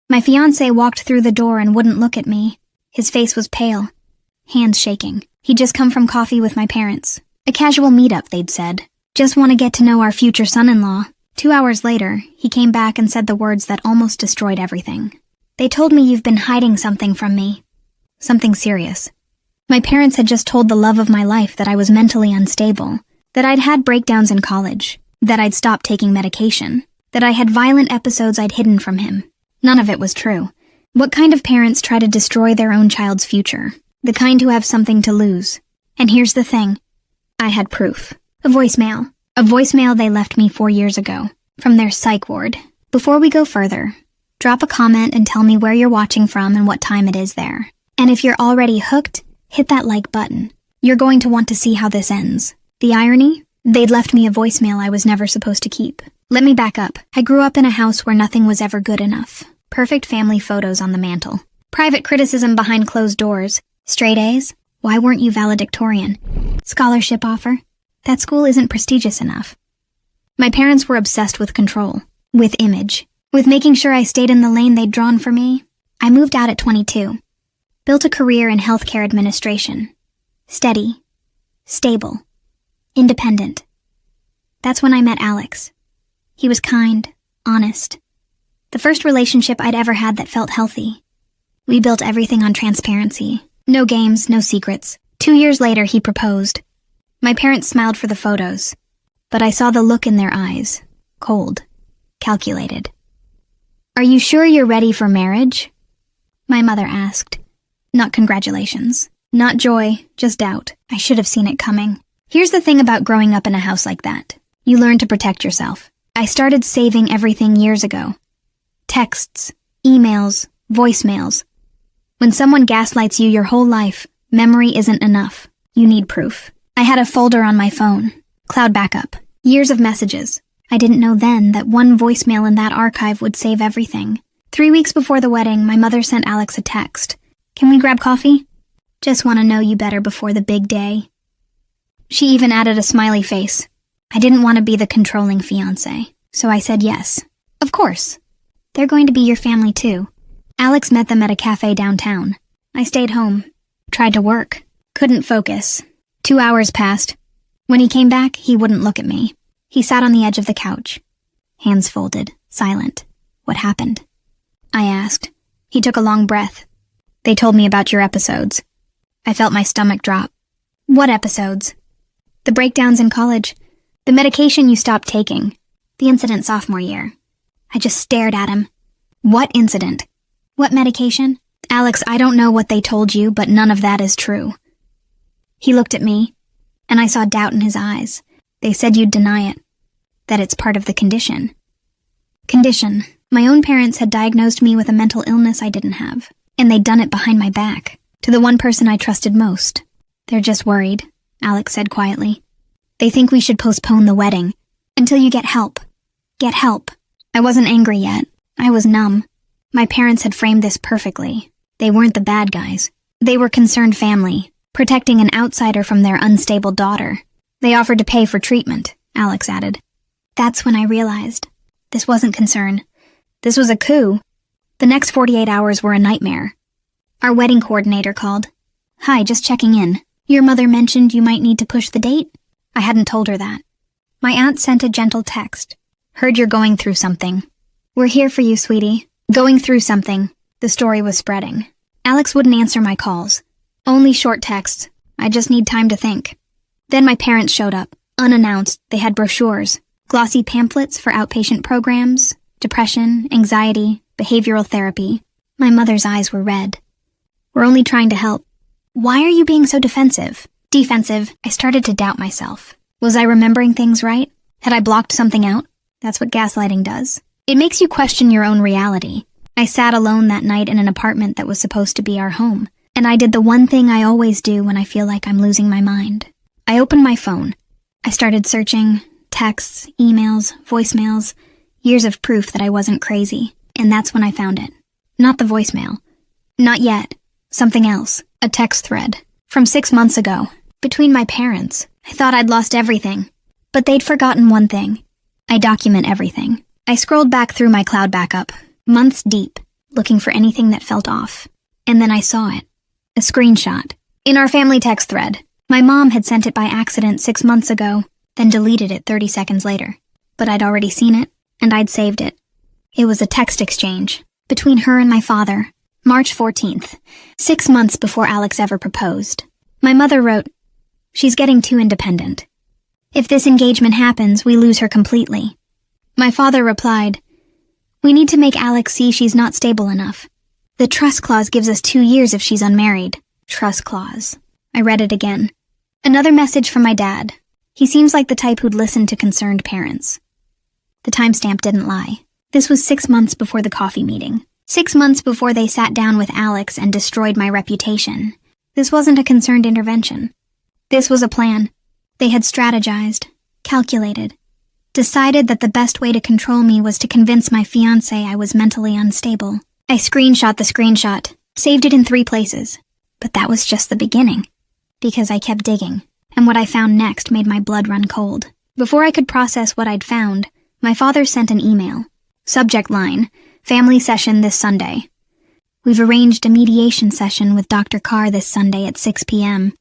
My fiancé walked through the door and wouldn't look at me. His face was pale, hands shaking. He'd just come from coffee with my parents. A casual meetup, they'd said. Just want to get to know our future son-in-law. 2 hours later, he came back and said the words that almost destroyed everything. They told me you've been hiding something from me. Something serious. My parents had just told the love of my life that I was mentally unstable, that I'd had breakdowns in college, that I'd stopped taking medication, that I had violent episodes I'd hidden from him. None of it was true. What kind of parents try to destroy their own child's future? The kind who have something to lose. And here's the thing. I had proof. A voicemail. A voicemail they left me 4 years ago, from their psych ward. Before we go further, drop a comment and tell me where you're watching from and what time it is there. And if you're already hooked, hit that like button. You're going to want to see how this ends. The irony? They'd left me a voicemail I was never supposed to keep. Let me back up. I grew up in a house where nothing was ever good enough. Perfect family photos on the mantle. Private criticism behind closed doors. Straight A's? Why weren't you valedictorian? Scholarship offer? That school isn't prestigious enough. My parents were obsessed with control. With image. With making sure I stayed in the lane they'd drawn for me. I moved out at 22. Built a career in healthcare administration. Steady. Stable. Independent. That's when I met Alex. He was kind, honest. The first relationship I'd ever had that felt healthy. We built everything on transparency. No games, no secrets. 2 years later, he proposed. My parents smiled for the photos, but I saw the look in their eyes. Cold. Calculated. Are you sure you're ready for marriage? My mother asked. Not congratulations. Not joy, just doubt. I should have seen it coming. Here's the thing about growing up in a house like that. You learn to protect yourself. I started saving everything years ago. Texts, emails, voicemails. When someone gaslights you your whole life, memory isn't enough. You need proof. I had a folder on my phone. Cloud backup. Years of messages. I didn't know then that one voicemail in that archive would save everything. 3 weeks before the wedding, my mother sent Alex a text. Can we grab coffee? Just want to know you better before the big day. She even added a smiley face. I didn't want to be the controlling fiancé, so I said yes. Of course. They're going to be your family too. Alex met them at a cafe downtown. I stayed home. Tried to work. Couldn't focus. 2 hours passed. When he came back, he wouldn't look at me. He sat on the edge of the couch. Hands folded, silent. What happened? I asked. He took a long breath. They told me about your episodes. I felt my stomach drop. What episodes? The breakdowns in college. The medication you stopped taking. The incident sophomore year. I just stared at him. What incident? What medication? Alex, I don't know what they told you, but none of that is true. He looked at me, and I saw doubt in his eyes. They said you'd deny it. That it's part of the condition. Condition. My own parents had diagnosed me with a mental illness I didn't have, and they'd done it behind my back, to the one person I trusted most. They're just worried, Alex said quietly. They think we should postpone the wedding, until you get help. Get help. I wasn't angry yet. I was numb. My parents had framed this perfectly. They weren't the bad guys. They were concerned family, protecting an outsider from their unstable daughter. They offered to pay for treatment, Alex added. That's when I realized. This wasn't concern. This was a coup. The next 48 hours were a nightmare. Our wedding coordinator called. Hi, just checking in. Your mother mentioned you might need to push the date? I hadn't told her that. My aunt sent a gentle text. Heard you're going through something. We're here for you, sweetie. Going through something. The story was spreading. Alex wouldn't answer my calls. Only short texts. I just need time to think. Then my parents showed up. Unannounced, they had brochures. Glossy pamphlets for outpatient programs. Depression, anxiety, behavioral therapy. My mother's eyes were red. We're only trying to help. Why are you being so defensive? Defensive. I started to doubt myself. Was I remembering things right? Had I blocked something out? That's what gaslighting does. It makes you question your own reality. I sat alone that night in an apartment that was supposed to be our home, and I did the one thing I always do when I feel like I'm losing my mind. I opened my phone. I started searching, texts, emails, voicemails, years of proof that I wasn't crazy, and that's when I found it. Not the voicemail. Not yet. Something else. A text thread. From 6 months ago. Between my parents. I thought I'd lost everything. But they'd forgotten one thing. I document everything. I scrolled back through my cloud backup. Months deep. looking for anything that felt off. And then I saw it. A screenshot. In our family text thread. My mom had sent it by accident 6 months ago, then deleted it 30 seconds later. But I'd already seen it, and I'd saved it. It was a text exchange between her and my father, March 14th, 6 months before Alex ever proposed. My mother wrote, "She's getting too independent. If this engagement happens, we lose her completely." My father replied, "We need to make Alex see she's not stable enough. The trust clause gives us 2 years if she's unmarried." Trust clause. I read it again. Another message from my dad. He seems like the type who'd listen to concerned parents. The timestamp didn't lie. This was 6 months before the coffee meeting. 6 months before they sat down with Alex and destroyed my reputation. This wasn't a concerned intervention. This was a plan. They had strategized, calculated, decided that the best way to control me was to convince my fiancé I was mentally unstable. I screenshot the screenshot, saved it in 3 places. But that was just the beginning, because I kept digging, and what I found next made my blood run cold. Before I could process what I'd found, my father sent an email. Subject line, "Family session this Sunday. We've arranged a mediation session with Dr. Carr this Sunday at 6 p.m.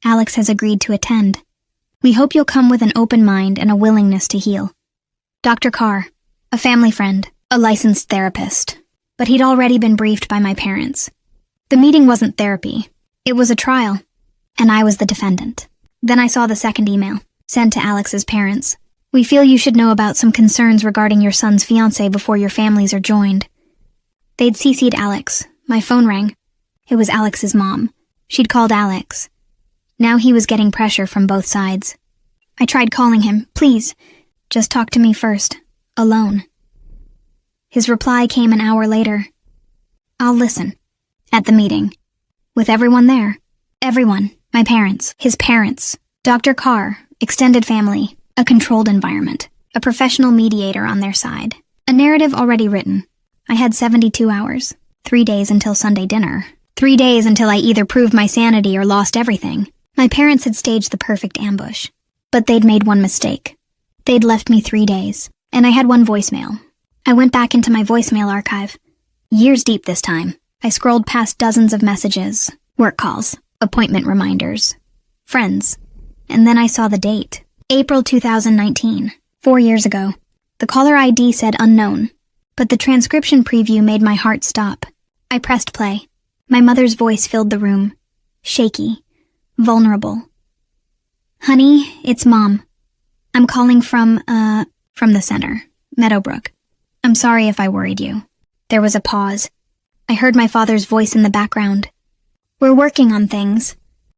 Alex has agreed to attend. We hope you'll come with an open mind and a willingness to heal. Dr. Carr, a family friend, a licensed therapist, but he'd already been briefed by my parents. The meeting wasn't therapy. It was a trial, and I was the defendant." Then I saw the second email, sent to Alex's parents. "We feel you should know about some concerns regarding your son's fiancé before your families are joined." They'd CC'd Alex. My phone rang. It was Alex's mom. She'd called Alex. Now he was getting pressure from both sides. I tried calling him. "Please, just talk to me first. Alone." His reply came an hour later. "I'll listen." At the meeting. With everyone there. Everyone. My parents. His parents. Dr. Carr. Extended family. A controlled environment. A professional mediator on their side. A narrative already written. I had 72 hours. 3 days until Sunday dinner. 3 days until I either proved my sanity or lost everything. My parents had staged the perfect ambush. But they'd made one mistake. They'd left me 3 days. And I had one voicemail. I went back into my voicemail archive. Years deep this time. I scrolled past dozens of messages, work calls, appointment reminders, friends, and then I saw the date. April 2019, 4 years ago. The caller ID said unknown, but the transcription preview made my heart stop. I pressed play. My mother's voice filled the room, shaky, vulnerable. "Honey, it's Mom. I'm calling from the center, Meadowbrook. I'm sorry if I worried you." There was a pause. I heard my father's voice in the background. "We're working on things.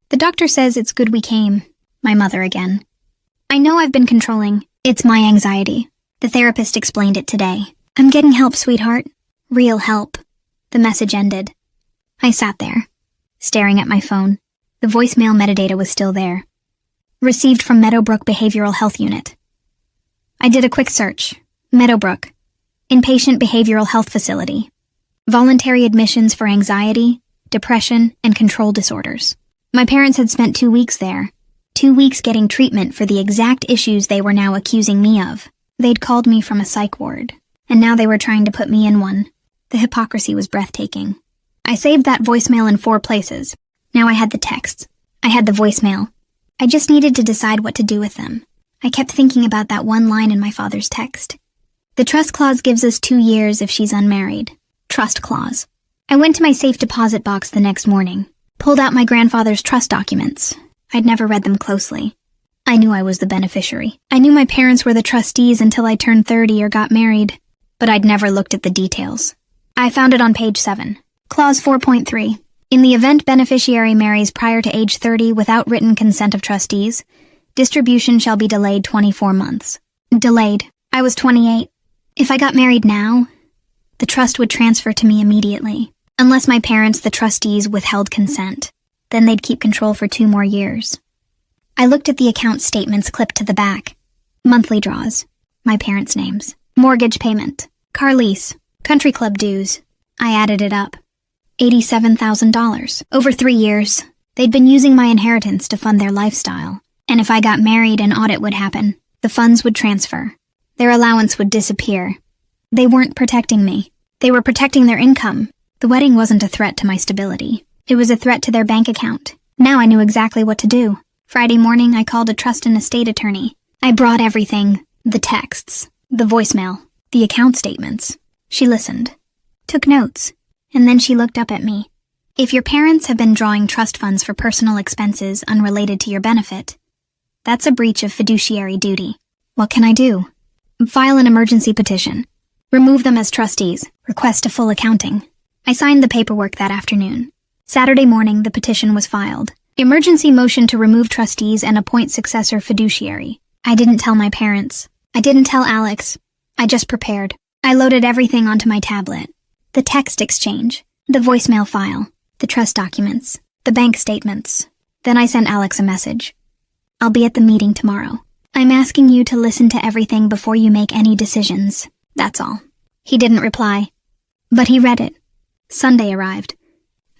The doctor says it's good we came." My mother again. "I know I've been controlling. It's my anxiety. The therapist explained it today. I'm getting help, sweetheart. Real help." The message ended. I sat there, staring at my phone. The voicemail metadata was still there. Received from Meadowbrook Behavioral Health Unit. I did a quick search. Meadowbrook. Inpatient Behavioral Health Facility. Voluntary admissions for anxiety, depression, and control disorders. My parents had spent 2 weeks there. 2 weeks getting treatment for the exact issues they were now accusing me of. They'd called me from a psych ward, and now they were trying to put me in one. The hypocrisy was breathtaking. I saved that voicemail in 4 places. Now I had the texts. I had the voicemail. I just needed to decide what to do with them. I kept thinking about that one line in my father's text. The trust clause gives us 2 years if she's unmarried. Trust clause. I went to my safe deposit box the next morning, pulled out my grandfather's trust documents. I'd never read them closely. I knew I was the beneficiary. I knew my parents were the trustees until I turned 30 or got married, but I'd never looked at the details. I found it on page 7. Clause 4.3. In the event beneficiary marries prior to age 30 without written consent of trustees, distribution shall be delayed 24 months. Delayed. I was 28. If I got married now, the trust would transfer to me immediately, unless my parents, the trustees, withheld consent. Then they'd keep control for 2 more years. I looked at the account statements clipped to the back. Monthly draws. My parents' names. Mortgage payment. Car lease. Country club dues. I added it up. $87,000. Over 3 years. They'd been using my inheritance to fund their lifestyle. And if I got married, an audit would happen. The funds would transfer. Their allowance would disappear. They weren't protecting me. They were protecting their income. The wedding wasn't a threat to my stability. It was a threat to their bank account. Now I knew exactly what to do. Friday morning, I called a trust and estate attorney. I brought everything. The texts, the voicemail, the account statements. She listened, took notes, and then she looked up at me. If your parents have been drawing trust funds for personal expenses unrelated to your benefit, that's a breach of fiduciary duty. What can I do? File an emergency petition. Remove them as trustees. Request a full accounting. I signed the paperwork that afternoon. Saturday morning, the petition was filed. Emergency motion to remove trustees and appoint successor fiduciary. I didn't tell my parents. I didn't tell Alex. I just prepared. I loaded everything onto my tablet. The text exchange, the voicemail file, the trust documents, the bank statements. Then I sent Alex a message. I'll be at the meeting tomorrow. I'm asking you to listen to everything before you make any decisions. That's all. He didn't reply, but he read it. Sunday arrived.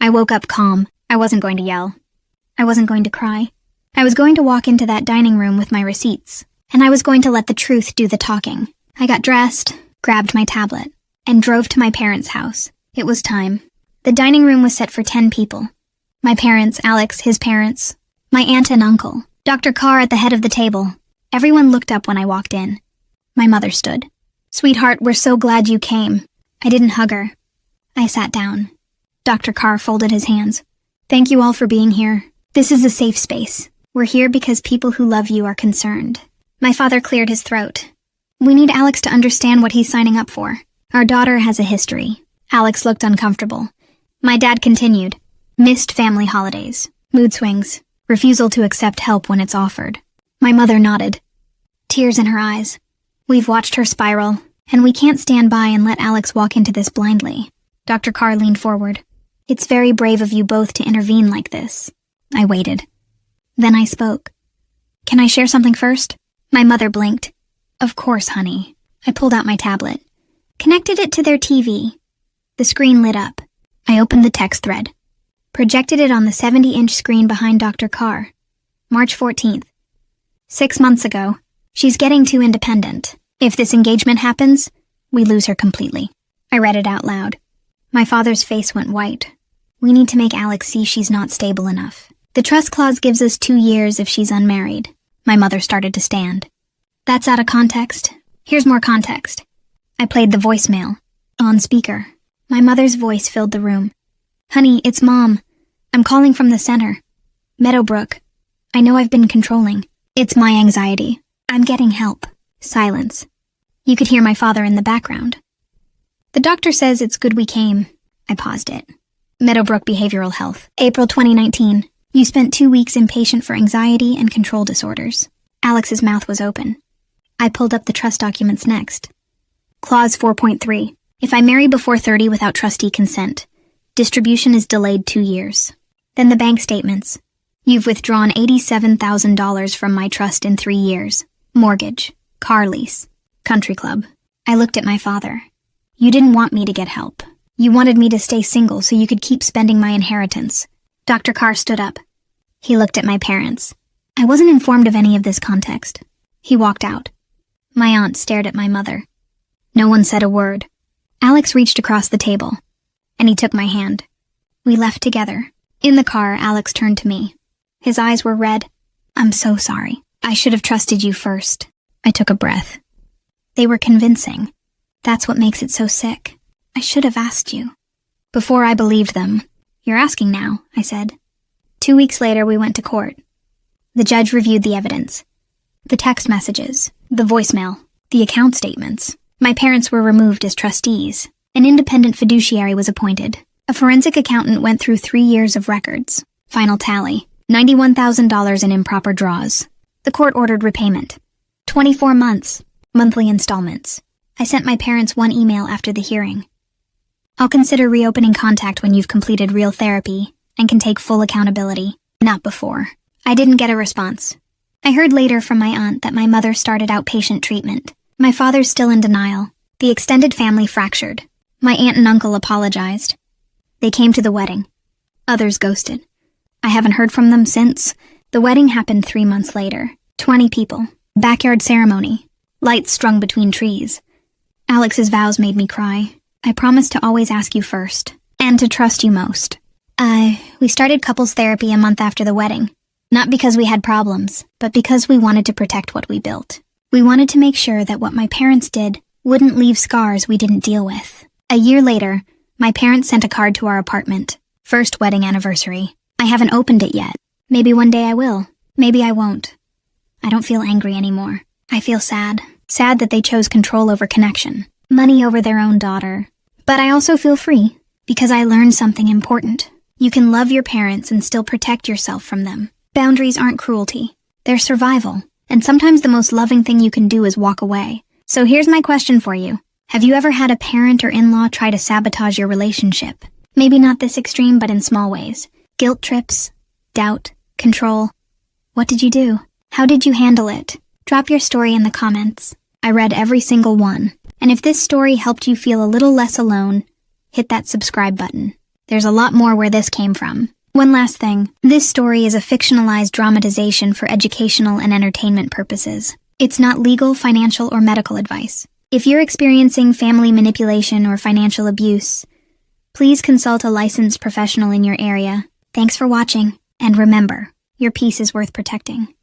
I woke up calm. I wasn't going to yell. I wasn't going to cry. I was going to walk into that dining room with my receipts, and I was going to let the truth do the talking. I got dressed, grabbed my tablet, and drove to my parents' house. It was time. The dining room was set for 10 people. My parents, Alex, his parents, my aunt and uncle, Dr. Carr at the head of the table. Everyone looked up when I walked in. My mother stood. Sweetheart, we're so glad you came. I didn't hug her. I sat down. Dr. Carr folded his hands. Thank you all for being here. This is a safe space. We're here because people who love you are concerned. My father cleared his throat. We need Alex to understand what he's signing up for. Our daughter has a history. Alex looked uncomfortable. My dad continued. Missed family holidays, mood swings, refusal to accept help when it's offered. My mother nodded. Tears in her eyes. We've watched her spiral, and we can't stand by and let Alex walk into this blindly. Dr. Carr leaned forward. It's very brave of you both to intervene like this. I waited. Then I spoke. Can I share something first? My mother blinked. Of course, honey. I pulled out my tablet. Connected it to their TV. The screen lit up. I opened the text thread. Projected it on the 70-inch screen behind Dr. Carr. March 14th. 6 months ago. She's getting too independent. If this engagement happens, we lose her completely. I read it out loud. My father's face went white. We need to make Alex see she's not stable enough. The trust clause gives us 2 years if she's unmarried. My mother started to stand. That's out of context. Here's more context. I played the voicemail. On speaker. My mother's voice filled the room. Honey, it's Mom. I'm calling from the center. Meadowbrook. I know I've been controlling. It's my anxiety. I'm getting help. Silence. You could hear my father in the background. The doctor says it's good we came. I paused it. Meadowbrook Behavioral Health. April 2019. You spent 2 weeks inpatient for anxiety and control disorders. Alex's mouth was open. I pulled up the trust documents next. Clause 4.3. If I marry before 30 without trustee consent, distribution is delayed 2 years. Then the bank statements. You've withdrawn $87,000 from my trust in 3 years. Mortgage, car lease, country club. I looked at my father. You didn't want me to get help. You wanted me to stay single so you could keep spending my inheritance. Dr. Carr stood up. He looked at my parents. I wasn't informed of any of this context. He walked out. My aunt stared at my mother. No one said a word. Alex reached across the table, and he took my hand. We left together. In the car, Alex turned to me. His eyes were red. I'm so sorry. I should have trusted you first. I took a breath. They were convincing. That's what makes it so sick. I should have asked you. Before I believed them. You're asking now, I said. 2 weeks later, we went to court. The judge reviewed the evidence. The text messages, the voicemail, the account statements. My parents were removed as trustees. An independent fiduciary was appointed. A forensic accountant went through 3 years of records. Final tally, $91,000 in improper draws. The court ordered repayment. 24 months, monthly installments. I sent my parents one email after the hearing. I'll consider reopening contact when you've completed real therapy and can take full accountability, not before. I didn't get a response. I heard later from my aunt that my mother started outpatient treatment. My father's still in denial. The extended family fractured. My aunt and uncle apologized. They came to the wedding. Others ghosted. I haven't heard from them since. The wedding happened 3 months later. 20 people. Backyard ceremony. Lights strung between trees. Alex's vows made me cry. I promise to always ask you first, and to trust you most. We started couples therapy a month after the wedding. Not because we had problems, but because we wanted to protect what we built. We wanted to make sure that what my parents did wouldn't leave scars we didn't deal with. A year later, my parents sent a card to our apartment. First wedding anniversary. I haven't opened it yet. Maybe one day I will. Maybe I won't. I don't feel angry anymore. I feel sad. Sad that they chose control over connection. Money over their own daughter. But I also feel free, because I learned something important. You can love your parents and still protect yourself from them. Boundaries aren't cruelty. They're survival. And sometimes the most loving thing you can do is walk away. So here's my question for you. Have you ever had a parent or in-law try to sabotage your relationship? Maybe not this extreme, but in small ways. Guilt trips, doubt, control. What did you do? How did you handle it? Drop your story in the comments. I read every single one. And if this story helped you feel a little less alone, hit that subscribe button. There's a lot more where this came from. One last thing. This story is a fictionalized dramatization for educational and entertainment purposes. It's not legal, financial, or medical advice. If you're experiencing family manipulation or financial abuse, please consult a licensed professional in your area. Thanks for watching, and remember, your peace is worth protecting.